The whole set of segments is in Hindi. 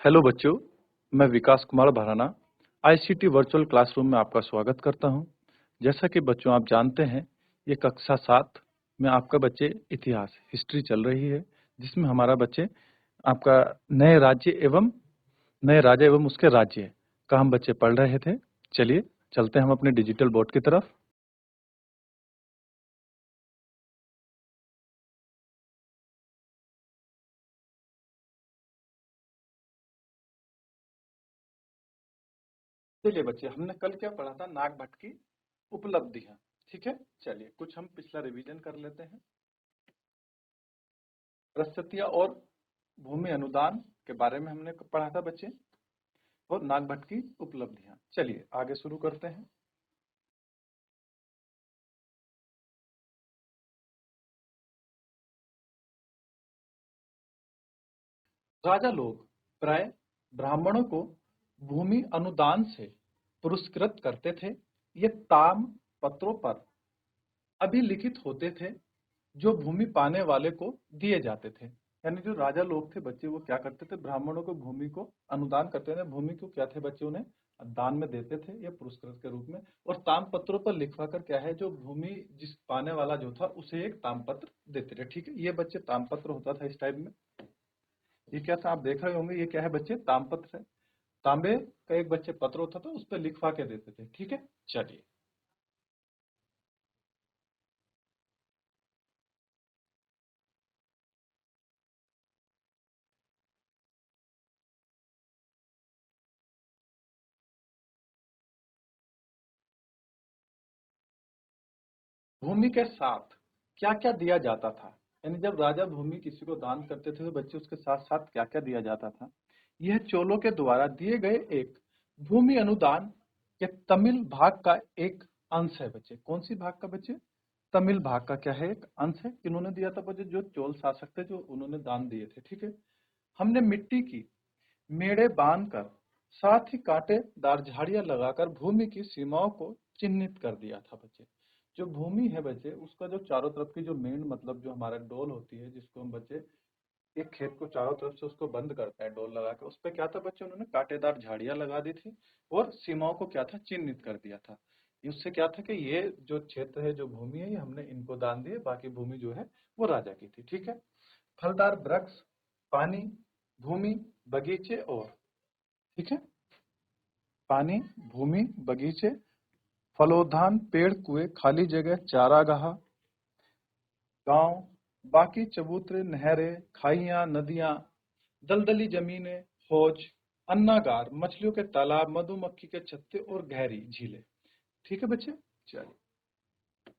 हेलो बच्चों, मैं विकास कुमार भराना आईसीटी वर्चुअल क्लासरूम में आपका स्वागत करता हूं। जैसा कि बच्चों आप जानते हैं, ये कक्षा 7 में आपका बच्चे इतिहास हिस्ट्री चल रही है, जिसमें हमारा बच्चे आपका नए राजा एवं उसके राज्य का हम बच्चे पढ़ रहे थे। चलिए चलते हैं हम अपने डिजिटल बोर्ड की तरफ। चलिए बच्चे, हमने कल क्या पढ़ा था? नागभट्ट की उपलब्धियां। ठीक है, चलिए कुछ हम पिछला रिवीजन कर लेते हैं। प्रशस्तियां और भूमि अनुदान के बारे में हमने पढ़ा था बच्चे, और नागभट्ट की उपलब्धियां। चलिए आगे शुरू करते हैं। राजा लोग प्राय ब्राह्मणों को भूमि अनुदान से पुरस्कृत करते थे। ये ताम पत्रों पर अभिलिखित होते थे, जो भूमि पाने वाले को दिए जाते थे। यानी जो राजा लोग थे बच्चे, वो क्या करते थे? ब्राह्मणों को भूमि को अनुदान करते थे। भूमि को क्या थे बच्चे? उन्हें दान में देते थे या पुरस्कृत के रूप में। और तामपत्रों पर लिखवा कर क्या है, जो भूमि जिस पाने वाला जो था उसे एक तामपत्र देते थे। ठीक है, ये बच्चे तामपत्र होता था इस टाइप में। ये क्या था? आप देख रहे होंगे, ये क्या है बच्चे? तामपत्र है। तांबे का एक बच्चे पत्र होता था, उस पर लिखवा के देते थे। ठीक है, चलिए। भूमि के साथ क्या क्या दिया जाता था? यानी जब राजा भूमि किसी को दान करते थे तो बच्चे उसके साथ साथ क्या क्या दिया जाता था? यह चोलों के द्वारा दिए गए एक भूमि अनुदान के तमिल भाग का एक अंश है बच्चे। कौन सी भाग का बच्चे? तमिल भाग का क्या है? एक अंश है। किन्होंने दिया था बच्चे? जो चोल शासक थे, जो उन्होंने दान दिए थे। ठीक है। हमने मिट्टी की मेड़े बांधकर, साथ ही कांटेदार झाड़ियां लगाकर भूमि की सीमाओं को चिन्हित कर दिया था बच्चे। जो भूमि है बच्चे, उसका जो चारों तरफ की जो मेन मतलब जो हमारा डोल होती है, जिसको हम बच्चे एक खेत को चारों तरफ से उसको बंद करते हैं डोल लगा के, उस पे क्या था बच्चे? उन्होंने कांटेदार झाड़ियां लगा दी थी और सीमाओं को क्या था? चिन्हित कर दिया था। उससे क्या था कि ये जो क्षेत्र है, जो भूमि है, ये हमने इनको दान दिए, बाकी भूमि जो है वो राजा की थी। ठीक है। फलदार वृक्ष, पानी, भूमि, बगीचे और, ठीक है, पानी, भूमि, बगीचे, फलोद्यान, पेड़, कुएं, खाली जगह, चारागाह, गांव, बाकी चबूतरे, नहरें, खाइयां, नदियां, दलदली जमीनें, हौज, अन्नागार, मछलियों के तालाब, मधुमक्खी के छत्ते और गहरी झीलें। ठीक है बच्चे, चलिए।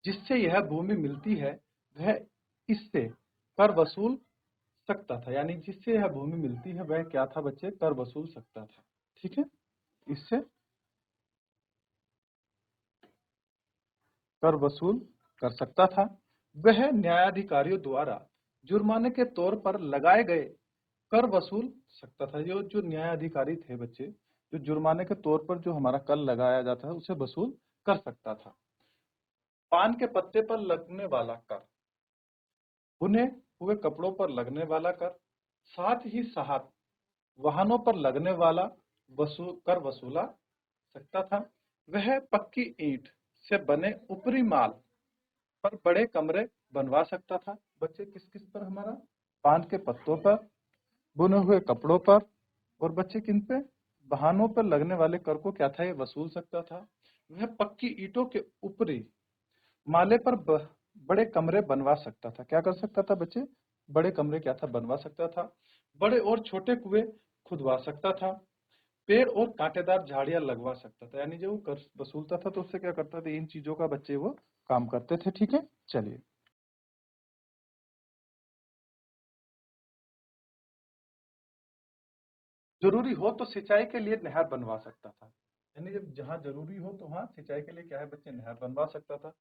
जिससे यह भूमि मिलती है, वह इससे कर वसूल सकता था। यानी जिससे यह भूमि मिलती है, वह क्या था बच्चे? कर वसूल सकता था। ठीक है, इससे कर वसूल कर सकता था। वह न्यायाधिकारियों द्वारा जुर्माने के तौर पर लगाए गए कर वसूल सकता था। ये जो न्यायाधिकारी थे बच्चे, जो जुर्माने के तौर पर जो हमारा कर लगाया जाता है, उसे वसूल कर सकता था। पान के पत्ते पर लगने वाला कर, बुने हुए कपड़ों पर लगने वाला कर, साथ ही साथ वाहनों पर लगने वाला कर वसूला सकता था। वह पक्की ईंट से बने ऊपरी माल पर बड़े कमरे बनवा सकता था। बच्चे किस किस पर? हमारा पान के पत्तों पर, बुने हुए कपड़ों पर, और बच्चे किन पे? वाहनों पर लगने वाले कर को क्या था? ये वसूल सकता था। वह पक्की ईंटों के ऊपरी माले पर बड़े कमरे बनवा सकता था। क्या कर सकता था बच्चे? बड़े कमरे क्या था? बनवा सकता था। बड़े और छोटे कुएं खुदवा सकता था। पेड़ और कांटेदार झाड़ियां लगवा सकता था। यानी जब वो कर वसूलता था तो उससे क्या करता था? इन चीजों का बच्चे वो काम करते थे। ठीक है, चलिए। जरूरी हो तो सिंचाई के लिए नहर बनवा सकता था। यानी जब जहाँ जरूरी हो तो वहाँ सिंचाई के लिए क्या है बच्चे? नहर बनवा सकता था।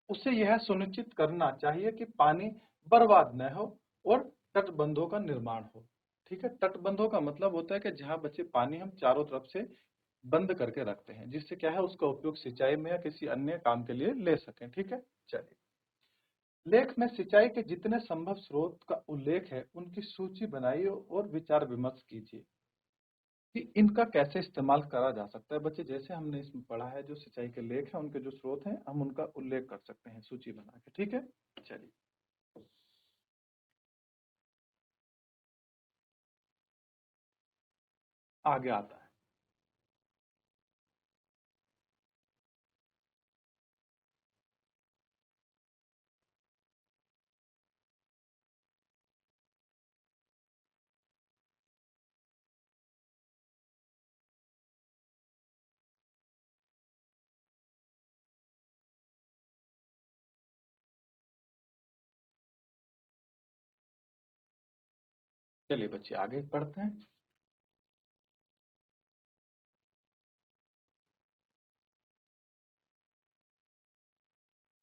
उसे यह सुनिश्चित करना चाहिए कि पानी बर्बाद न हो और तटबंधों का निर्माण हो। ठीक है, तटबंधों का मतलब होता है कि जहाँ बच्चे पानी हम चारों तरफ से बंद करके रखते हैं, जिससे क्या है उसका उपयोग सिंचाई में या किसी अन्य काम के लिए ले सकें। ठीक है, चलिए। लेख में सिंचाई के जितने संभव स्रोत का उल्लेख है उनकी सूची बनाइए और विचार विमर्श कीजिए कि इनका कैसे इस्तेमाल करा जा सकता है। बच्चे, जैसे हमने इसमें पढ़ा है, जो सिंचाई के लेख हैं उनके जो स्रोत हैं हम उनका उल्लेख कर सकते हैं सूची बना के। ठीक है, चलिए आगे आता है। चलिए बच्चे आगे पढ़ते हैं।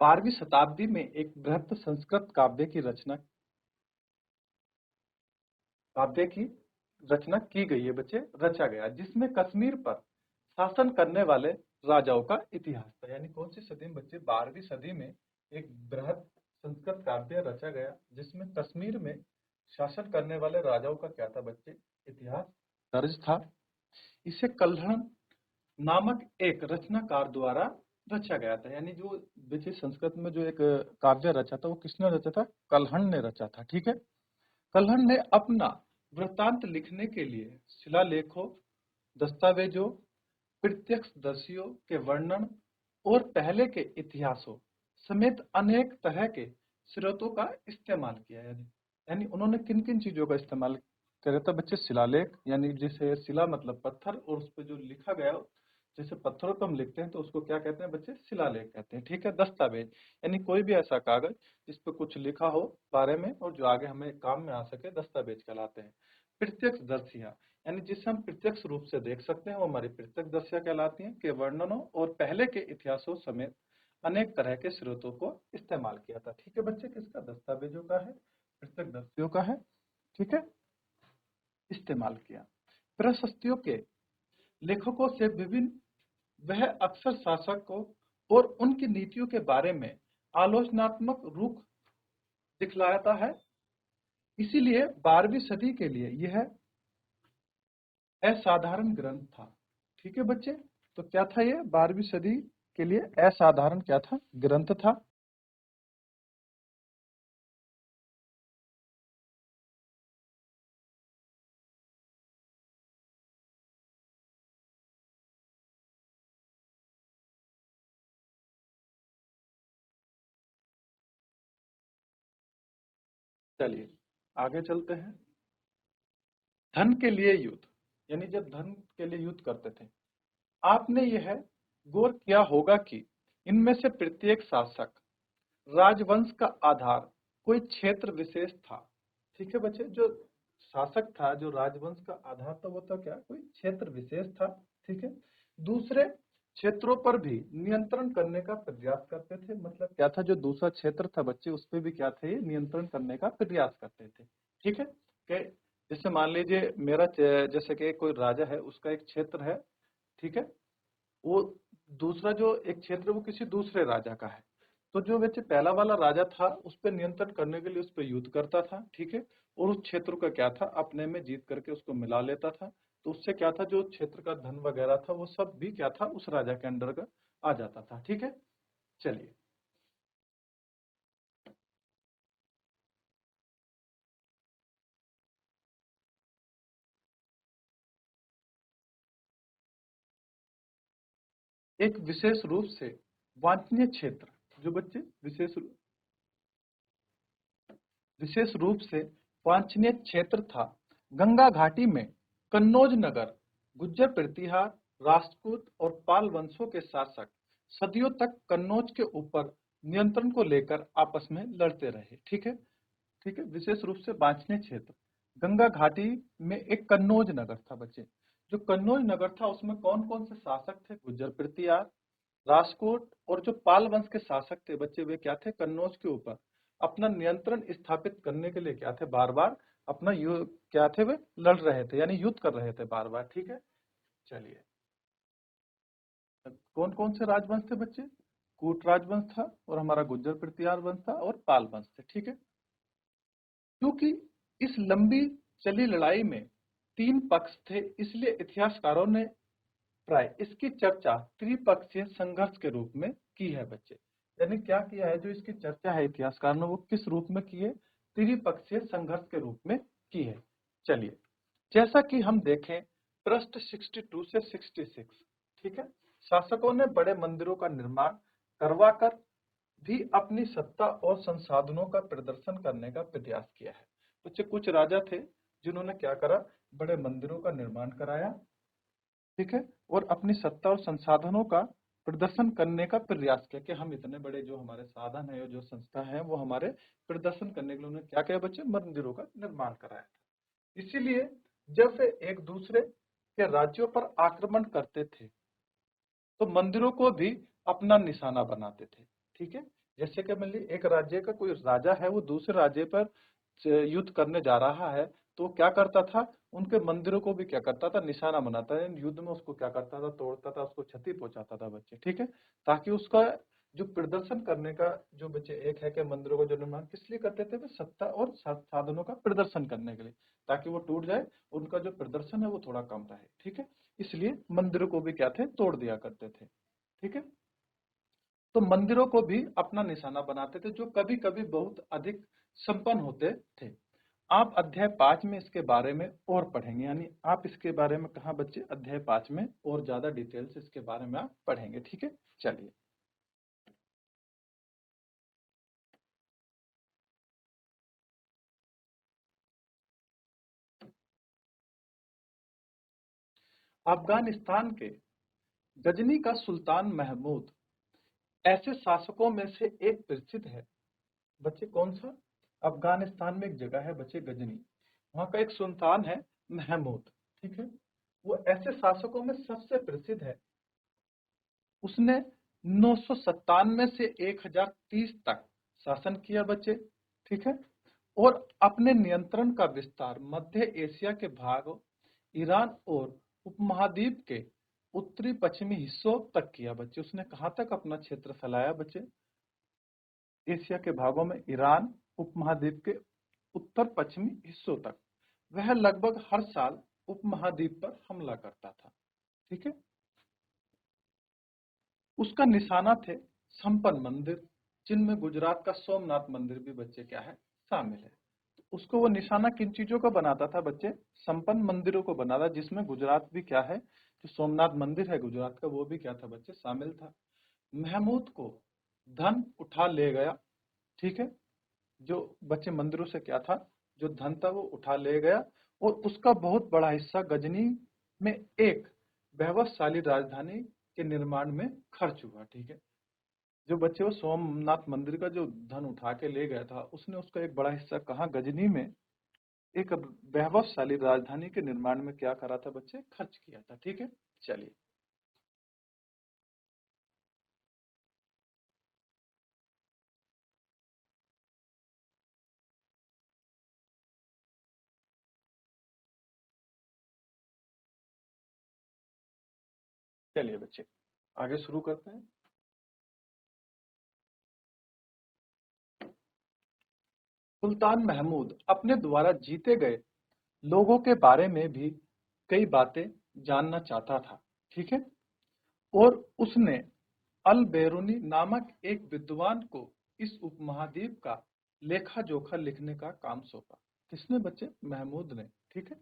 12वीं शताब्दी में एक बृहत संस्कृत काव्य की रचना की गई है बच्चे, रचा गया, जिसमें कश्मीर पर शासन करने वाले राजाओं का इतिहास था। यानी कौन सी सदी में बच्चे? 12वीं सदी में एक बृहत संस्कृत काव्य रचा गया जिसमें कश्मीर में शासन करने वाले राजाओं का क्या था बच्चे? इतिहास दर्ज था। इसे कल्हण नामक एक रचनाकार द्वारा रचा गया था। यानी जो बच्चे संस्कृत में जो एक काव्य रचा था वो किसने रचा था? कल्हण ने रचा था। ठीक है, कल्हण ने अपना वृत्तांत लिखने के लिए शिलालेखों, दस्तावेजों, प्रत्यक्षदर्शियों के वर्णन और पहले के इतिहासों समेत अनेक तरह के स्रोतों का इस्तेमाल किया। यानी उन्होंने किन किन चीजों का इस्तेमाल करा था बच्चे? शिलालेख, यानी जैसे शिला मतलब पत्थर, और उस पर जो लिखा गया, जैसे पत्थरों पर हम लिखते हैं तो उसको क्या कहते हैं बच्चे? शिलालेख कहते हैं। ठीक है, दस्तावेज यानी कोई भी ऐसा कागज जिस पर कुछ लिखा हो बारे में और जो आगे हमें काम में आ सके, दस्तावेज कहलाते हैं। प्रत्यक्षदर्शियां, यानी जिसे हम प्रत्यक्ष रूप से देख सकते हैं वो हमारी प्रत्यक्षदर्शियां कहलाती हैं, के वर्णनों और पहले के इतिहासों समेत अनेक तरह के स्रोतों को इस्तेमाल किया था। ठीक है बच्चे, किसका? दस्तावेजों का है, प्रत्यक्षदर्शियों का है। ठीक है, इस्तेमाल किया। प्रशस्तियों के लेखकों से विभिन्न वह अक्सर शासकों और उनकी नीतियों के बारे में आलोचनात्मक रुख दिखलाता है। इसीलिए 12वीं सदी के लिए यह असाधारण ग्रंथ था। ठीक है बच्चे, तो क्या था ये? 12वीं सदी के लिए असाधारण क्या था? ग्रंथ था। चलिए आगे चलते हैं। धन के लिए युद्ध, यानी जब धन के लिए युद्ध करते थे, आपने यह गौर किया होगा कि इनमें से प्रत्येक शासक राजवंश का आधार कोई क्षेत्र विशेष था। ठीक है बच्चे, जो शासक था, जो राजवंश का आधार था, वो था क्या? कोई क्षेत्र विशेष था। ठीक है, दूसरे क्षेत्रों पर भी नियंत्रण करने का प्रयास करते थे। मतलब क्या था? जो दूसरा क्षेत्र था बच्चे, उस पर भी क्या थे? ये नियंत्रण करने का प्रयास करते थे। ठीक है, कि जैसे मान लीजिए जैसे कि कोई राजा है, उसका एक क्षेत्र है। ठीक है, वो दूसरा जो एक क्षेत्र है वो किसी दूसरे राजा का है, तो जो वैसे पहला वाला राजा था उस पर नियंत्रण करने के लिए उस पर युद्ध करता था। ठीक है, और उस क्षेत्र का क्या था? अपने में जीत करके उसको मिला लेता था। तो उससे क्या था? जो क्षेत्र का धन वगैरह था वो सब भी क्या था? उस राजा के अंडर का आ जाता था। ठीक है, चलिए एक विशेष रूप से वांछनीय क्षेत्र, जो बच्चे विशेष रूप से वांछनीय क्षेत्र था, गंगा घाटी में कन्नौज नगर गुज्जर प्रतिहार, राजपूत और पाल वंशों के शासक सदियों तक कन्नौज के ऊपर नियंत्रण को लेकर आपस में लड़ते रहे। ठीक है, ठीक है, विशेष रूप से वांछनीय क्षेत्र गंगा घाटी में एक कन्नौज नगर था बच्चे। जो कन्नौज नगर था उसमें कौन कौन से शासक थे? गुज्जर प्रतिहार, राजकोट और जो पाल वंश के शासक थे बच्चे, वे क्या थे? कन्नौज के ऊपर अपना नियंत्रण स्थापित करने के लिए क्या थे? बार बार अपना क्या थे? वे लड़ रहे थे, यानी युद्ध कर रहे थे बार बार। ठीक है, चलिए कौन कौन से राजवंश थे बच्चे? कूट राजवंश था और हमारा गुर्जर प्रतिहार वंश था और पाल वंश थे। ठीक है, क्योंकि इस लंबी चली लड़ाई में 3 पक्ष थे, इसलिए इतिहासकारों ने प्राय इसकी चर्चा त्रिपक्षीय संघर्ष के रूप में की है बच्चे। यानी क्या किया है, जो इसकी चर्चा है इतिहासकार ने वो किस रूप में की है, त्रिपक्षीय संघर्ष के रूप में की है। चलिए, जैसा कि हम देखें पृष्ठ 62 से 66, ठीक है, शासकों ने बड़े मंदिरों का निर्माण करवाकर भी अपनी सत्ता और संसाधनों का प्रदर्शन करने का प्रयास किया है। बच्चे, कुछ राजा थे जिन्होंने क्या करा, बड़े मंदिरों का निर्माण कराया, ठीक है, और अपनी सत्ता और संसाधनों का प्रदर्शन करने का प्रयास किया कि हम इतने बड़े जो हमारे साधन है, जो संस्था है, वो हमारे प्रदर्शन करने के लिए उन्होंने क्या किया बच्चे, मंदिरों का निर्माण कराया था। इसीलिए जब वे एक दूसरे के राज्यों पर आक्रमण करते थे तो मंदिरों को भी अपना निशाना बनाते थे। ठीक है, जैसे कि मान लीजिए एक राज्य का कोई राजा है, वो दूसरे राज्य पर युद्ध करने जा रहा है, तो क्या करता था, उनके मंदिरों को भी क्या करता था, निशाना बनाता है, युद्ध में उसको क्या करता था, तोड़ता था, उसको क्षति पहुंचाता था बच्चे। ठीक है, ताकि उसका जो प्रदर्शन करने का जो बच्चे एक है कि मंदिरों का जो निर्माण किस लिए करते थे, वे सत्ता और साधनों का प्रदर्शन करने के लिए, ताकि वो टूट जाए, उनका जो प्रदर्शन है वो थोड़ा कम रहे। ठीक है, इसलिए मंदिरों को भी क्या थे, तोड़ दिया करते थे। ठीक है, तो मंदिरों को भी अपना निशाना बनाते थे, जो कभी कभी बहुत अधिक संपन्न होते थे। आप अध्याय 5 में इसके बारे में और पढ़ेंगे, यानी आप इसके बारे में कहा बच्चे, अध्याय 5 में और ज्यादा डिटेल से इसके बारे में आप पढ़ेंगे। ठीक है, चलिए, अफगानिस्तान के गजनी का सुल्तान महमूद ऐसे शासकों में से एक प्रसिद्ध है। बच्चे, कौन सा, अफगानिस्तान में एक जगह है बच्चे गजनी, वहां का एक सुल्तान है महमूद। ठीक है, वो ऐसे शासकों में सबसे प्रसिद्ध है। उसने 997 से 1030 तक शासन किया बच्चे। ठीक है, और अपने नियंत्रण का विस्तार मध्य एशिया के भाग, ईरान और उपमहाद्वीप के उत्तरी पश्चिमी हिस्सों तक किया बच्चे। उसने कहां तक अपना क्षेत्र फैलाया बच्चे, एशिया के भागों में, ईरान उपमहाद्वीप के उत्तर पश्चिमी हिस्सों तक। वह लगभग हर साल उपमहाद्वीप पर हमला करता था। ठीक है, उसका निशाना थे संपन्न मंदिर, जिनमें गुजरात का सोमनाथ मंदिर भी बच्चे क्या है, शामिल है। तो उसको वो निशाना किन चीजों का बनाता था बच्चे, संपन्न मंदिरों को बनाता, जिसमें गुजरात भी क्या है, जो सोमनाथ मंदिर है गुजरात का, वो भी क्या था बच्चे, शामिल था। महमूद को धन उठा ले गया। ठीक है, जो बच्चे मंदिरों से क्या था, जो धन था वो उठा ले गया, और उसका बहुत बड़ा हिस्सा गजनी में एक वैभवशाली राजधानी के निर्माण में खर्च हुआ। ठीक है, जो बच्चे वो सोमनाथ मंदिर का जो धन उठा के ले गया था, उसने उसका एक बड़ा हिस्सा कहाँ, गजनी में एक वैभवशाली राजधानी के निर्माण में क्या करा था बच्चे, खर्च किया था। ठीक है, चलिए, चलिए बच्चे आगे शुरू करते हैं। सुल्तान महमूद अपने द्वारा जीते गए लोगों के बारे में भी कई बातें जानना चाहता था। ठीक है, और उसने अल बेरूनी नामक एक विद्वान को इस उपमहाद्वीप का लेखा जोखा लिखने का काम सौंपा। किसने बच्चे, महमूद ने। ठीक है,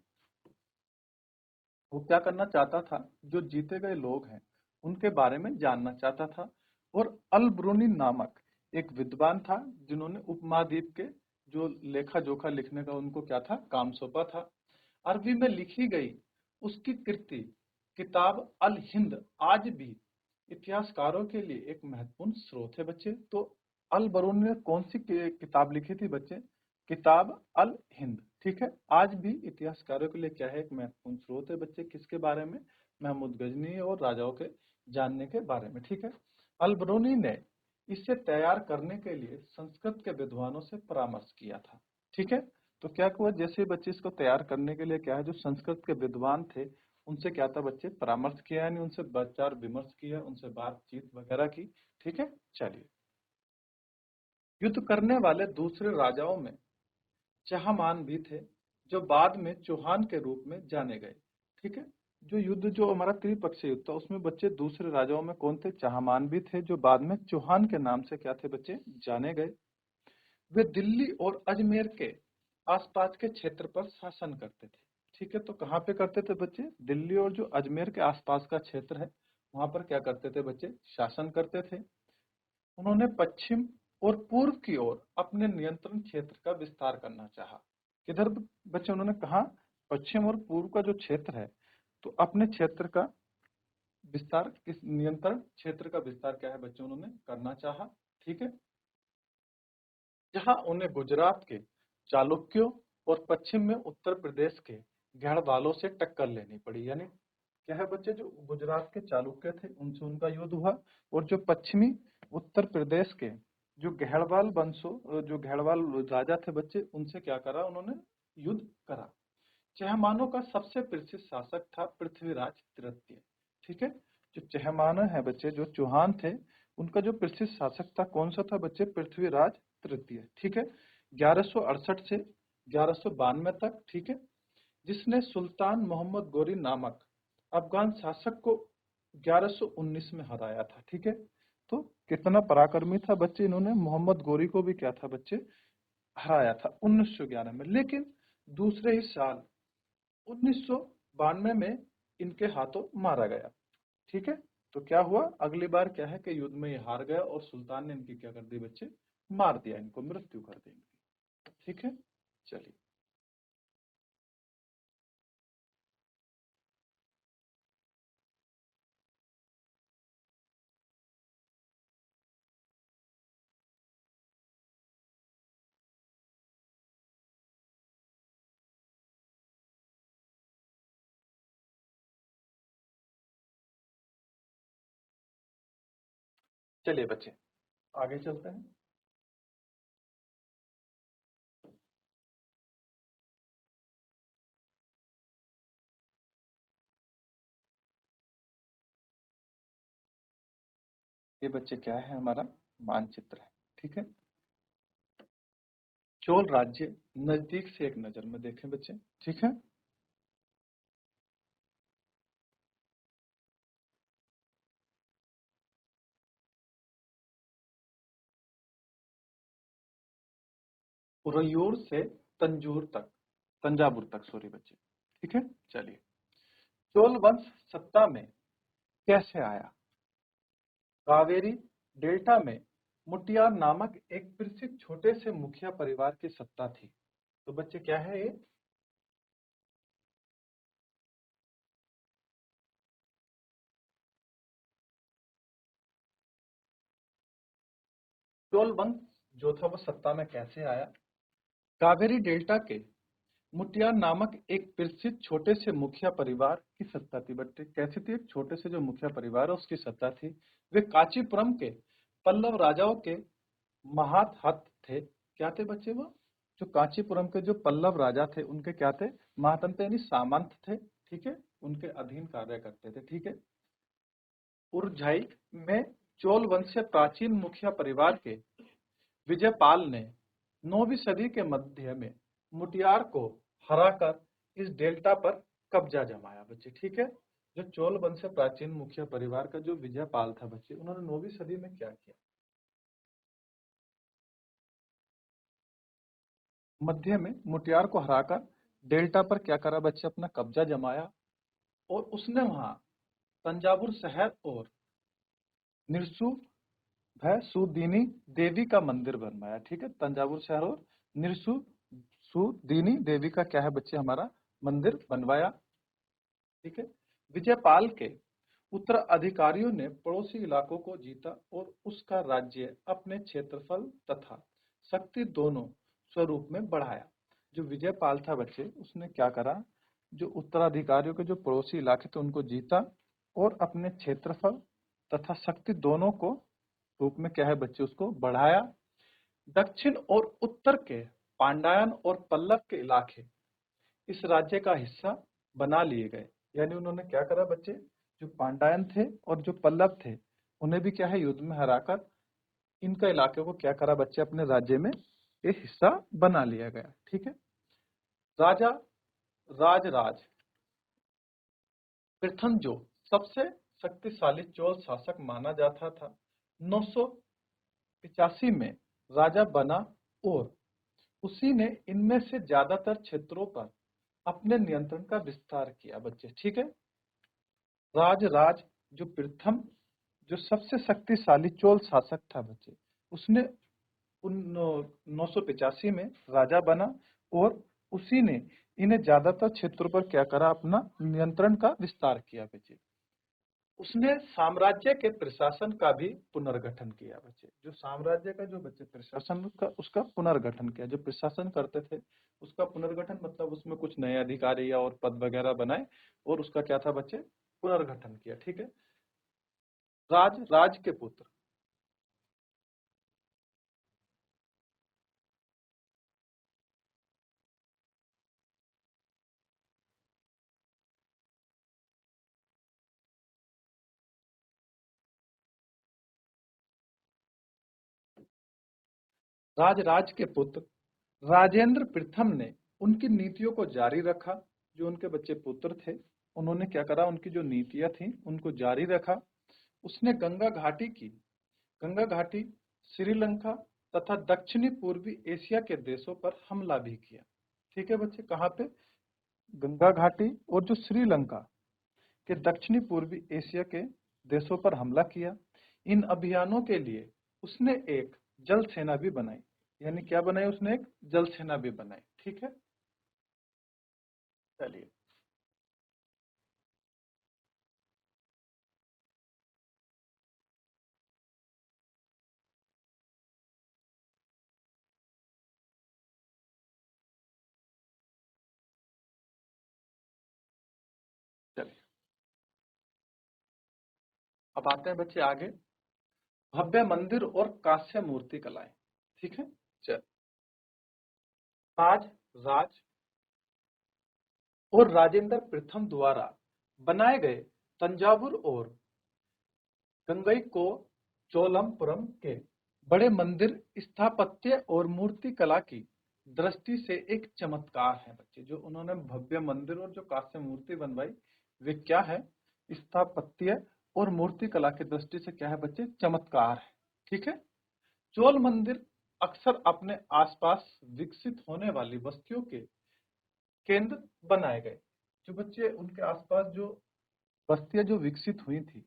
वो क्या करना चाहता था, जो जीते गए लोग हैं उनके बारे में जानना चाहता था, और अल ब्रूनी नामक एक विद्वान था जिन्होंने उपमहाद्वीप के जो लेखा जोखा लिखने का उनको क्या था, काम सौंपा था। अरबी में लिखी गई उसकी कृति किताब अल हिंद आज भी इतिहासकारों के लिए एक महत्वपूर्ण स्रोत है बच्चे। तो अल बरूनी ने कौन सी किताब लिखी थी बच्चे, किताब अल हिंद। ठीक है, आज भी इतिहासकारों के लिए क्या है, एक महत्वपूर्ण स्रोत है बच्चे, किसके बारे में, महमूद गजनी और राजाओं के जानने के बारे में। ठीक है, अल बरूनी ने इसे तैयार करने के लिए संस्कृत के विद्वानों से परामर्श किया था। ठीक है, तो क्या हुआ, जैसे बच्चे इसको तैयार करने के लिए क्या है, जो संस्कृत के विद्वान थे उनसे क्या था बच्चे, परामर्श किया, यानी उनसे विचार विमर्श किया, उनसे बातचीत वगैरह की। ठीक है, चलिए। युद्ध करने वाले दूसरे राजाओं में चहमान भी थे, जो बाद में चौहान के रूप में जाने गए। ठीक है, जो युद्ध जो हमारा त्रिपक्षीय युद्ध था, उसमें बच्चे दूसरे राजाओं में कौन थे, चहमान भी थे, जो बाद में चौहान के नाम से क्या थे बच्चे, जाने गए। वे दिल्ली और अजमेर के आसपास के क्षेत्र पर शासन करते थे। ठीक है, तो कहाँ पे करते थे बच्चे, दिल्ली और जो अजमेर के आसपास का क्षेत्र है, वहां पर क्या करते थे बच्चे, शासन करते थे। उन्होंने पश्चिम और पूर्व की ओर अपने नियंत्रण क्षेत्र का विस्तार करना चाहा। किधर बच्चे, उन्होंने कहा पश्चिम और पूर्व का जो क्षेत्र है, तो अपने क्षेत्र का विस्तार, किस नियंत्रण क्षेत्र का विस्तार क्या है बच्चे, उन्होंने करना चाहा। ठीक है, जहां उन्हें गुजरात के चालुक्यों और पश्चिम में उत्तर प्रदेश के गढ़वालों से टक्कर लेनी पड़ी। यानी क्या है बच्चे, जो गुजरात के चालुक्य थे उनसे उनका युद्ध हुआ, और जो पश्चिमी उत्तर प्रदेश के जो गहड़वाल वंशों, जो गहड़वाल राजा थे बच्चे, उनसे क्या करा, उन्होंने युद्ध करा। चहमानों का सबसे प्रसिद्ध शासक था पृथ्वीराज तृतीय। ठीक है, जो चहमान है बच्चे, जो चौहान थे, उनका जो प्रसिद्ध शासक था कौन सा था बच्चे, पृथ्वीराज तृतीय। ठीक है, 1168 से 1192 तक। ठीक है, जिसने सुल्तान मोहम्मद गोरी नामक अफगान शासक को 1119 में हराया था। ठीक है, तो कितना पराक्रमी था बच्चे, इन्होंने मोहम्मद गोरी को भी क्या था बच्चे, हराया था 1911 में। लेकिन दूसरे ही साल 1992 में इनके हाथों मारा गया। ठीक है, तो क्या हुआ, अगली बार क्या है कि युद्ध में ये हार गया और सुल्तान ने इनकी क्या कर दी बच्चे, मार दिया, इनको मृत्यु कर दी इनकी। ठीक है, चलिए। चलिए बच्चे, आगे चलते हैं। ये बच्चे क्या है, हमारा मानचित्र है। ठीक है, चोल राज्य नजदीक से एक नजर में देखें बच्चे। ठीक है, उरयूर से तंजावुर तक सॉरी बच्चे। ठीक है, चलिए। चोल वंश सत्ता में कैसे आया, कावेरी डेल्टा में मुटियार नामक एक प्रसिद्ध छोटे से मुखिया परिवार की सत्ता थी। तो बच्चे क्या है ये, चोल वंश जो था वो सत्ता में कैसे आया, कावेरी डेल्टा के मुटियार नामक एक प्रसिद्ध छोटे से मुखिया परिवार की सत्ता थी। बट कैसी थी, एक छोटे से जो मुखिया परिवार है उसकी सत्ता थी। वे कांचीपुरम के पल्लव राजाओं के महाहत थे। क्या थे बच्चे वो, जो कांचीपुरम के जो पल्लव राजा थे उनके क्या थे, महातंत्र यानी सामंत थे। ठीक है, उनके अधीन कार्य करते थे। ठीक है, उरझाई में चोल वंश से प्राचीन मुखिया परिवार के विजयपाल ने 9वीं सदी के मध्य में मुटियार को हराकर इस डेल्टा पर कब्जा जमाया बच्चे। ठीक है, जो चोल वंश से प्राचीन मुखिया परिवार का जो विजयपाल था बच्चे, उन्होंने 9वीं सदी में क्या किया, मध्य में मुटियार को हराकर डेल्टा पर क्या करा बच्चे, अपना कब्जा जमाया। और उसने वहां तंजावुर शहर और निरसु है सुदीनी देवी का मंदिर बनवाया। ठीक है, तंजावुर शहर और निरसु सुदीनी देवी का क्या है बच्चे, हमारा मंदिर बनवाया। ठीक है, विजयपाल के उत्तराधिकारियों ने पड़ोसी इलाकों को जीता और उसका राज्य अपने क्षेत्रफल तथा शक्ति दोनों स्वरूप में बढ़ाया। जो विजयपाल था बच्चे, उसने क्या करा, जो उत्तराधिकारियों के जो पड़ोसी इलाके थे उनको जीता और अपने क्षेत्रफल तथा शक्ति दोनों को रूप में क्या है बच्चे, उसको बढ़ाया। दक्षिण और उत्तर के पांड्यान और पल्लव के इलाके इस राज्य का हिस्सा बना लिए गए। यानी उन्होंने क्या करा बच्चे, जो पांड्यान थे और जो पल्लव थे, उन्हें भी क्या है युद्ध में हराकर इनका इलाके को क्या करा बच्चे, अपने राज्य में एक हिस्सा बना लिया गया। ठीक है। राजा राजराज प्रथम जो सबसे शक्तिशाली चोल शासक माना जाता था, 985 में राजा बना और उसी ने इनमें से ज्यादातर क्षेत्रों पर अपने नियंत्रण का विस्तार किया बच्चे। ठीक है। राजराज जो प्रथम जो सबसे शक्तिशाली चोल शासक था बच्चे, उसने 985 में राजा बना और उसी ने इन्हें ज्यादातर क्षेत्रों पर क्या करा, अपना नियंत्रण का विस्तार किया बच्चे। उसने साम्राज्य के प्रशासन का भी पुनर्गठन किया बच्चे। जो साम्राज्य का जो बच्चे प्रशासन का उसका पुनर्गठन किया, जो प्रशासन करते थे उसका पुनर्गठन, मतलब उसमें कुछ नए अधिकारी या और पद वगैरह बनाए और उसका क्या था बच्चे, पुनर्गठन किया। ठीक है। राज के पुत्र राज के पुत्र राजेंद्र प्रथम ने उनकी नीतियों को जारी रखा। जो उनके बच्चे पुत्र थे, उन्होंने क्या करा, उनकी जो नीतियां थी उनको जारी रखा। उसने गंगा घाटी, श्रीलंका तथा दक्षिणी पूर्वी एशिया के देशों पर हमला भी किया। ठीक है बच्चे, कहाँ पे, गंगा घाटी और जो श्रीलंका के दक्षिणी पूर्वी एशिया के देशों पर हमला किया। इन अभियानों के लिए उसने एक जल सेना भी बनाई। यानी क्या बनाई उसने, एक जल सेना भी बनाई। ठीक है। चलिए, चलिए अब आते हैं बच्चे आगे, भव्य मंदिर और कांस्य मूर्ति कलाएं। ठीक है। चल, राज राज और राजेंद्र प्रथम द्वारा बनाए गए तंजावुर और गंगई को चोलमपुरम के बड़े मंदिर स्थापत्य और मूर्ति कला की दृष्टि से एक चमत्कार है बच्चे। जो उन्होंने भव्य मंदिर और जो कांस्य मूर्ति बनवाई, वे क्या है, स्थापत्य और मूर्ति कला की दृष्टि से क्या है बच्चे, चमत्कार है। ठीक है। चोल मंदिर अक्सर अपने आसपास विकसित होने वाली बस्तियों के केंद्र बनाए गए। जो बच्चे उनके आसपास जो बस्तियां जो विकसित हुई थी,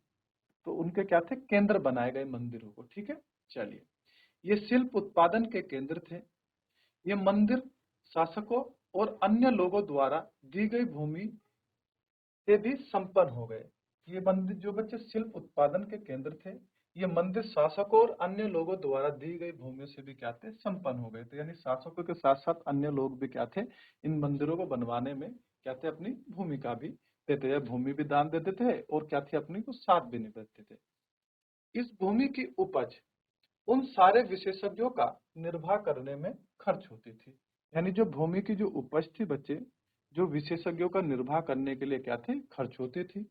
तो उनके क्या थे, केंद्र बनाए गए मंदिरों को। ठीक है। चलिए, ये शिल्प उत्पादन के केंद्र थे। ये मंदिर शासकों और अन्य लोगों द्वारा दी गई भूमि से भी संपन्न हो गए। ये मंदिर जो बच्चे शिल्प उत्पादन के केंद्र थे, ये मंदिर शासकों और अन्य लोगों द्वारा दी गई भूमि से भी क्या थे, संपन्न हो गए थे। यानी शासकों के साथ साथ अन्य लोग भी क्या थे, इन मंदिरों को बनवाने में क्या थे, अपनी भूमिका भी देते थे, भूमि भी दान देते थे और क्या थे, अपनी को साथ भी निभाते थे। इस भूमि की उपज उन सारे विशेषज्ञों का निर्वाह करने में खर्च होती थी। यानी जो भूमि की जो उपज थी बच्चे, जो विशेषज्ञों का निर्वाह करने के लिए क्या थे, खर्च होती थी।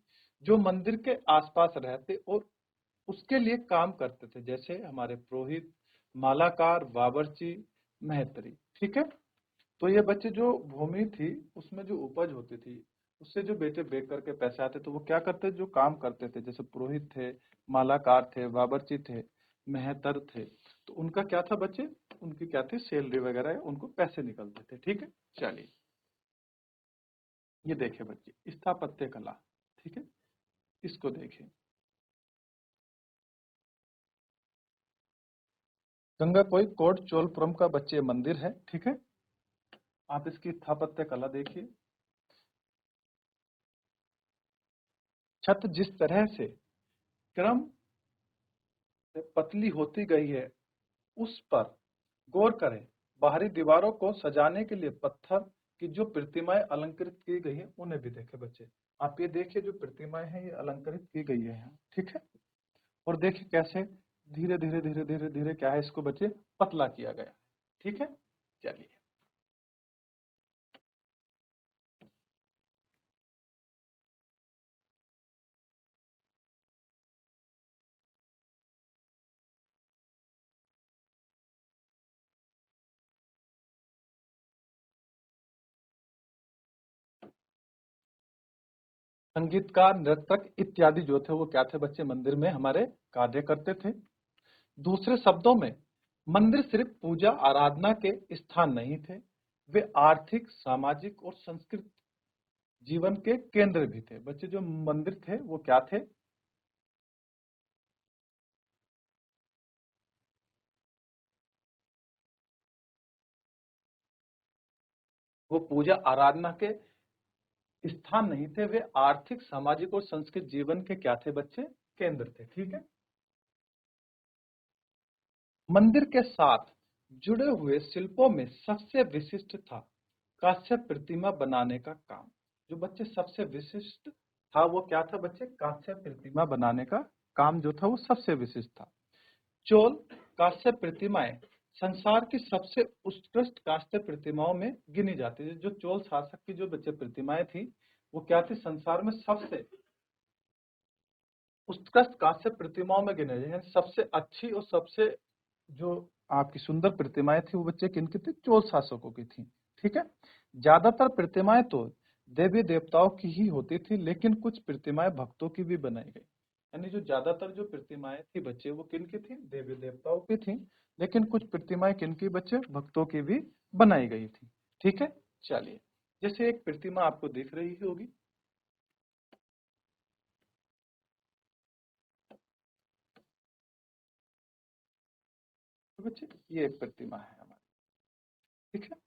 जो मंदिर के आसपास रहते और उसके लिए काम करते थे, जैसे हमारे पुरोहित, मालाकार, बावर्ची, मेहतरी। ठीक है। तो ये बच्चे जो भूमि थी उसमें जो उपज होती थी, उससे जो बेटे बेच करके पैसे आते, तो वो क्या करते, जो काम करते थे, जैसे पुरोहित थे, मालाकार थे, बावर्ची थे, मेहतर थे, तो उनका क्या था बच्चे, उनकी क्या थी, सैलरी वगैरह, उनको पैसे निकलते थे। ठीक है। चलिए, ये देखे बच्चे स्थापत्य कला। ठीक है, इसको देखें। गंगा कोई कोट चोलपुरम का बच्चे मंदिर है। ठीक है। आप इसकी स्थापत्य कला देखिए। छत जिस तरह से क्रम से पतली होती गई है, उस पर गौर करें। बाहरी दीवारों को सजाने के लिए पत्थर की जो प्रतिमाएं अलंकृत की गई है, उन्हें भी देखें बच्चे। आप ये देखिए, जो प्रतिमाएं हैं ये अलंकृत की गई है यहाँ। ठीक है। और देखिए कैसे धीरे धीरे धीरे धीरे धीरे क्या है, इसको बच्चे पतला किया गया। ठीक है। चलिए, संगीतकार, नर्तक इत्यादि जो थे वो क्या थे बच्चे, मंदिर में हमारे कार्य करते थे। दूसरे शब्दों में मंदिर सिर्फ पूजा आराधना के स्थान नहीं थे, वे आर्थिक, सामाजिक और सांस्कृतिक जीवन के केंद्र भी थे। बच्चे जो मंदिर थे वो क्या थे, वो पूजा आराधना के स्थान नहीं थे, वे आर्थिक, सामाजिक और सांस्कृतिक जीवन के क्या थे बच्चे, केंद्र थे। ठीक है। मंदिर के साथ जुड़े हुए शिल्पों में सबसे विशिष्ट था कांस्य प्रतिमा बनाने का काम। जो बच्चे सबसे विशिष्ट था वो क्या था बच्चे, कांस्य प्रतिमा बनाने का काम जो था वो सबसे विशिष्ट था। चोल कांस्य प्रतिमाएं संसार की सबसे उत्कृष्ट कांस्य प्रतिमाओं में गिनी जाती है। जो चोल शासक की जो बच्चे प्रतिमाएं थी वो क्या थी, संसार में सबसे उत्कृष्ट कांस्य प्रतिमाओं में गिने जाते हैं। सबसे अच्छी और सबसे जो आपकी सुंदर प्रतिमाएं थी वो बच्चे किनकी थी, चोल शासकों की थी। ठीक है। ज्यादातर प्रतिमाएं तो देवी देवताओं की ही होती थी, लेकिन कुछ प्रतिमाएं भक्तों की भी बनाई गई। यानी जो ज्यादातर जो प्रतिमाएं थी बच्चे वो किनकी थी, देवी देवताओं की थी, लेकिन कुछ प्रतिमाएं किनकी बच्चे, भक्तों की भी बनाई गई थी। ठीक है। चलिए, जैसे एक प्रतिमा आपको दिख रही होगी, तो बच्चे ये एक प्रतिमा है हमारी। ठीक है।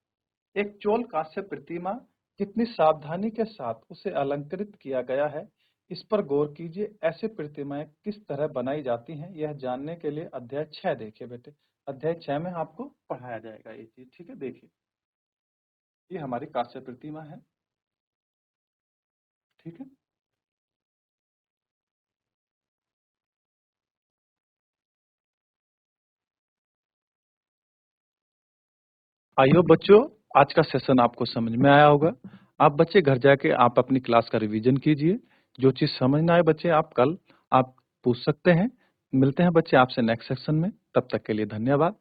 एक चोल कांस्य प्रतिमा कितनी सावधानी के साथ उसे अलंकृत किया गया है, इस पर गौर कीजिए। ऐसी प्रतिमाएं किस तरह बनाई जाती हैं, यह जानने के लिए अध्याय 6 देखिए बेटे। अध्याय 6 में आपको पढ़ाया जाएगा ये चीज। ठीक है। देखिए, ये हमारी कांस्य प्रतिमा है। ठीक है। आइयो बच्चों, आज का सेशन आपको समझ में आया होगा। आप बच्चे घर जाके आप अपनी क्लास का रिवीजन कीजिए। जो चीज समझ ना आए बच्चे आप कल आप पूछ सकते हैं। मिलते हैं बच्चे आपसे नेक्स्ट सेशन में। तब तक के लिए धन्यवाद।